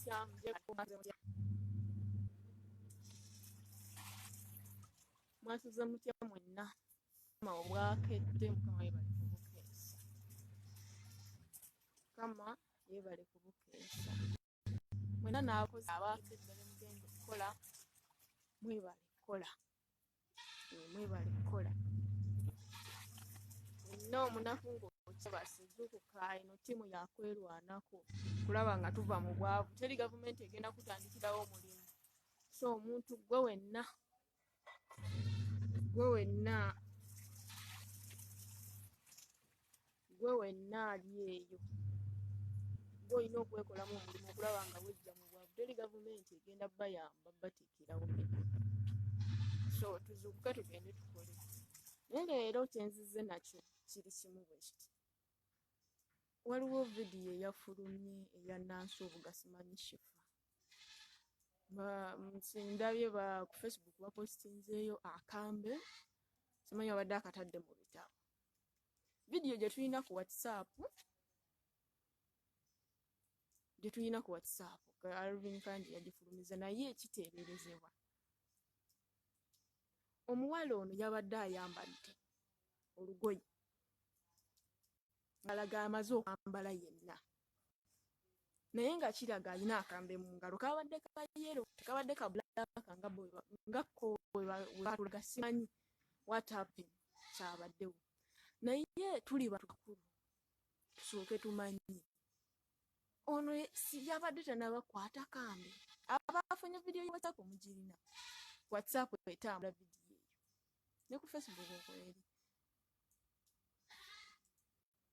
mutya mwasuze mutya mwenna obwakedde mukama yebale kubukeesa kama yebale kubukeesa mwenna n'abakozi abakedde mugenda okukola mwebale kukola mwebale kukola no omunafu ng'okyabasizzukuka eno ttiimu yakwerwanako kulaba nga tuva mu bwavu teri gavumenti egenda kutandikirawo omulimu so omuntu gwe wenna ali eyo gwe olina okwekolamu omulimu okulaba nga wejja mu bwavu teri gavumenti egenda bayamba batikirawo so tuzuukuke tugende tukole naye leero kyenzize nakyo kiri kimu bwe kiti waliwo vidiyo eyafulumye eya Nansi obugasimanyi shifa ndabye ku Facebook bapostinzeeyo akambe simanyi abadde akatadde mu bitabo vidiyo gye tulina ku WhatsApp Alvin Kanji yagifulumiza naye ekiteeberezebwa omuwala ono yabadde ayambadde olugoye ngalaga amaze okwambala yenna naye nga kiraga alina akambe mu ngalo kabadde ka yero tekabadde ka black nga bwatulaga simanyi what happened kyabaddewo naye tuli bakulu tusooke tumanyi ono si yabadde tanabakwata kambe abafunye vidiyo ya WhatsApp mugirina WhatsApp etambula vidiyo eyo ne ku Facebook okweri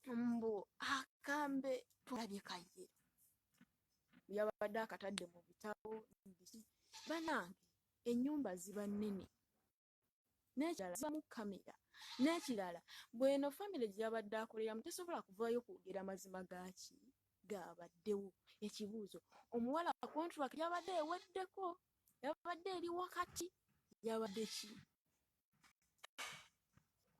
mbu akambe tulabye kayero yabadde akatadde mu bitabo banange ennyumba ziba nnene n'ekirala ziba mu kamera n'ekirala bweno famire gye yabadde akoleramu tesobola kuvaayo kwogera mazima gaki gabaddewo ekibuuzo omuwala contract yabadde eweddeko yabadde eri wakati yabadde ki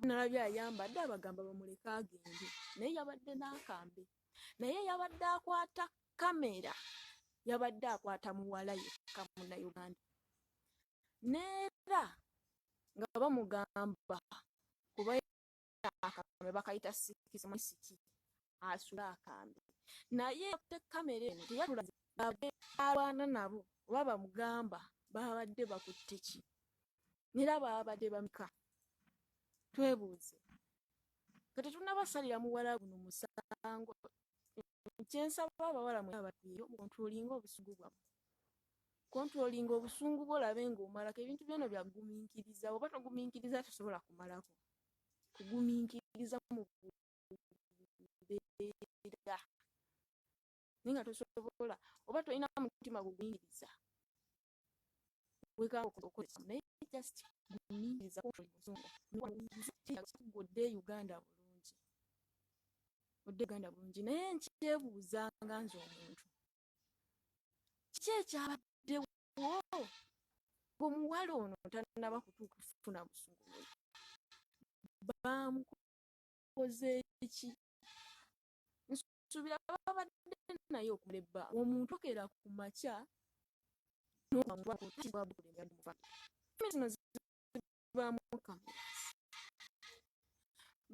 nalabye ayambadde abagamba bamuleka agende naye yabadde n'akambe naye yabadde akwata kamera yabadde akwata muwala yekka Munnayuganda neera nga bamugamba kuba akambe bakayita sikisi asula akambe naye te kamera eno teyatulaze alwana nabo oba bamugamba babadde bakutte ki neera babadde bamika twebuuze kati tunabasalira muwala guno musango kyensaba abawala mwe abatweyo kontrolinga obusungu bwo olabe ng'omalako ebintu byona byagumiikiriza oba togumiikiriza tosobola kumalako kugumiikiriza mu bubeera naye nga tosobola oba tolina mutima gugumiikiriza wekanga okukozesa naye just gumiikiriza godde Uganda bulungi naye nkyebuuzanga nze omuntu kiki ekyabaddewo omuwala ono tanaba kutuuka kufuna busungu bamukoze ki nsuubira babadde naye okumula ebba omuntu okera ku makya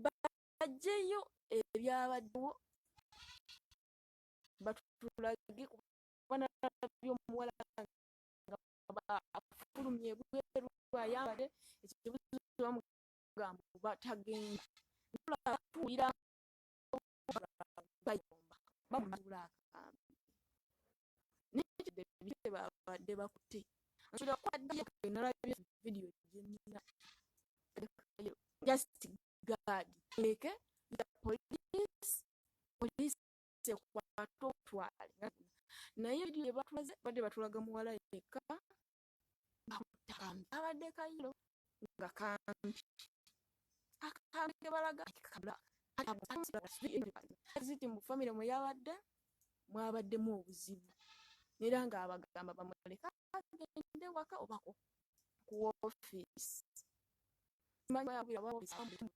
bajjeyo ebyabaddewo batulage kubanalabye omuwala nga afulumye bweru ayambadde ekibuzo bamugamba batagenda tulatuulira bayomba bamutula akambe naye babadde bakutte nsobola kwaddayo nalabye vidiyo gyenina just guard leke the police ekwata otwale naye vidiyo batulaze badde batulaga muwala yekka abadde kayiro nga kampi akambe balaga ziti mu famire mwe yabadde mwabaddemu obuzibu era nga abagamba bamuleka agende waka oba ku woofiisi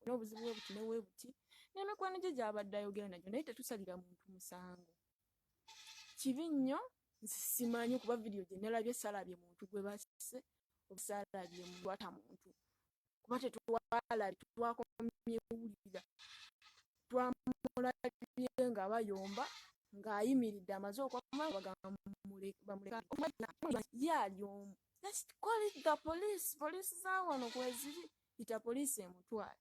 n'obuzibu webuti ne webuti n'emikwano gye gyabadde ayogera nagyo naye tetusalira muntu musango kibi nnyo simanyi kuba video gye nalabye salabye muntu gwe basise obusalabye mu lwata muntu kuba tetwalabye twakomye kuwulira twamulabye nga bayomba ng'ayimiridde amaze okwamala bamuleka yali omu. Let's call it the police. Police zawano kweziri ita police emutwala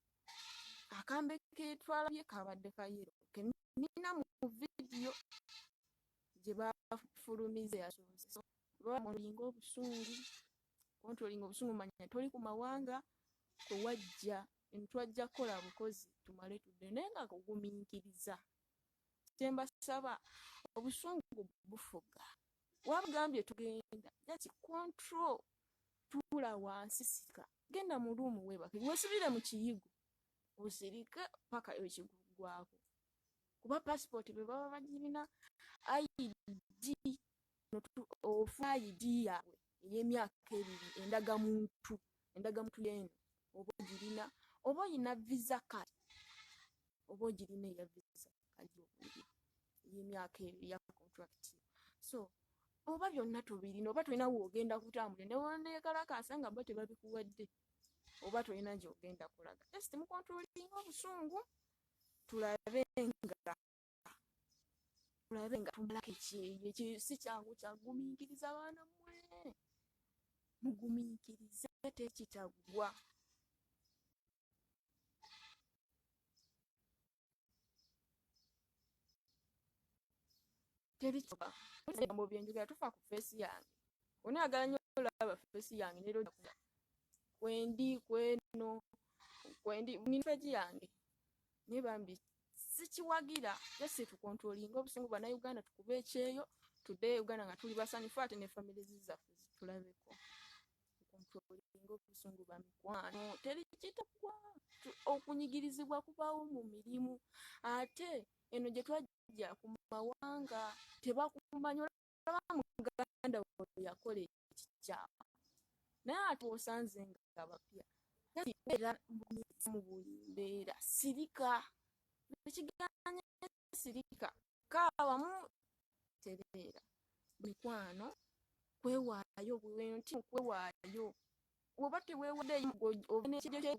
akambe ketwalabye kabadde kayero kenina mu video gye bafulumize yasoose bamulinga obusungu manya toli ku mawanga kwewajja entwajja kola bukozi tumale tudde naye nga kugumiikiriza kyembasaba obusungu bufuga wabugambye tugenda just control tula wansi sika genda mu ruumu webake wesubire mu kiyigo osirike paka ekigugwako kuba passport be baba bagirina ID ofa ID yawe ey'emyaka 2 endagamuntu yeno oba ogirina oba oyina visa card oba ogirina eya visa card y'emyaka 2 ya contract so oba byonna tubirina oba tulina woogenda kutambula newoneekalakasa nga bo tebabikuwadde oba tulina gy'ogenda kulaga just mukontrolinga obusungu tulabe nga tumalako ekyeyo si kyangu kyagumiikiriza abaana mmwe mugumiikirize tekitagwa terikiba mu byenjogera tufa ku feesi yange onaagala nnyo olaba feesi yange nero kwendi nifeegi yange naye bambi sikiwagira yase tukontrolinga obusungu bannayuganda tukube ekyeyo tudde Uganda nga tuli basanyufu ate ne family zaffe zitulabeko tukontrolinga obusungu ba mikwano terikitagwa okunyigirizibwa kubaawo mu mirimu ate eno gye twajja ku mawanga tebakumanya olaba muganda yakola ekikyamu naye ate osanze nga bapya era mu buli mbeera sirika ekiganya sirika kaawamu tereera mikwano kwewaayo bwenti kwewaayo oba teweewaddeyo obanekiryo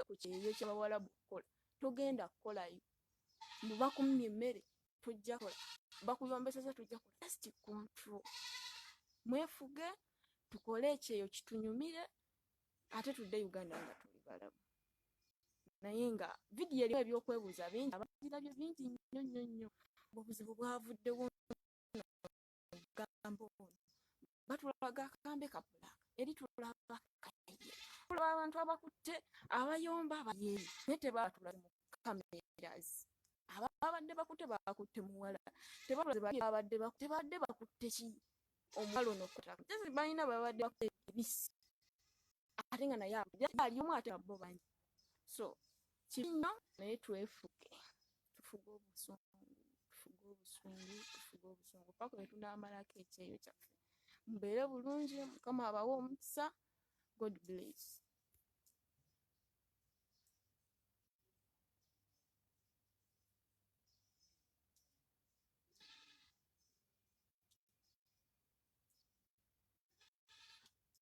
ku kyeyo ky'abawalabu kukola togenda kukolayo mubakumye emmere tojja kola bakuyombeseza tojja kola just control mwefuge tukole ekyeyo kitunyumire ate tudde Uganda nga tuli balamu naye nga vidiyo erimu ebyokwebuuza bingi abagirabye bingi nnyo obuzibu bwavuddewo gambo batulaga akambe kapulaka eri tulaba kaye tulaba abantu abakutte abayomba abayeri naye tebaatulaze mu cameras ababadde bakutte muwala tebabadde bakutte ki omuwala ono kutaka tezi balina babadde bakutte ebisi ate nga naye ali omu ate abo bangi so kino naye twefuge tufuge obusungu paka bwe tunaamalako ekyeyo kyaffe mubeere bulungi mukama abawe omukisa God bless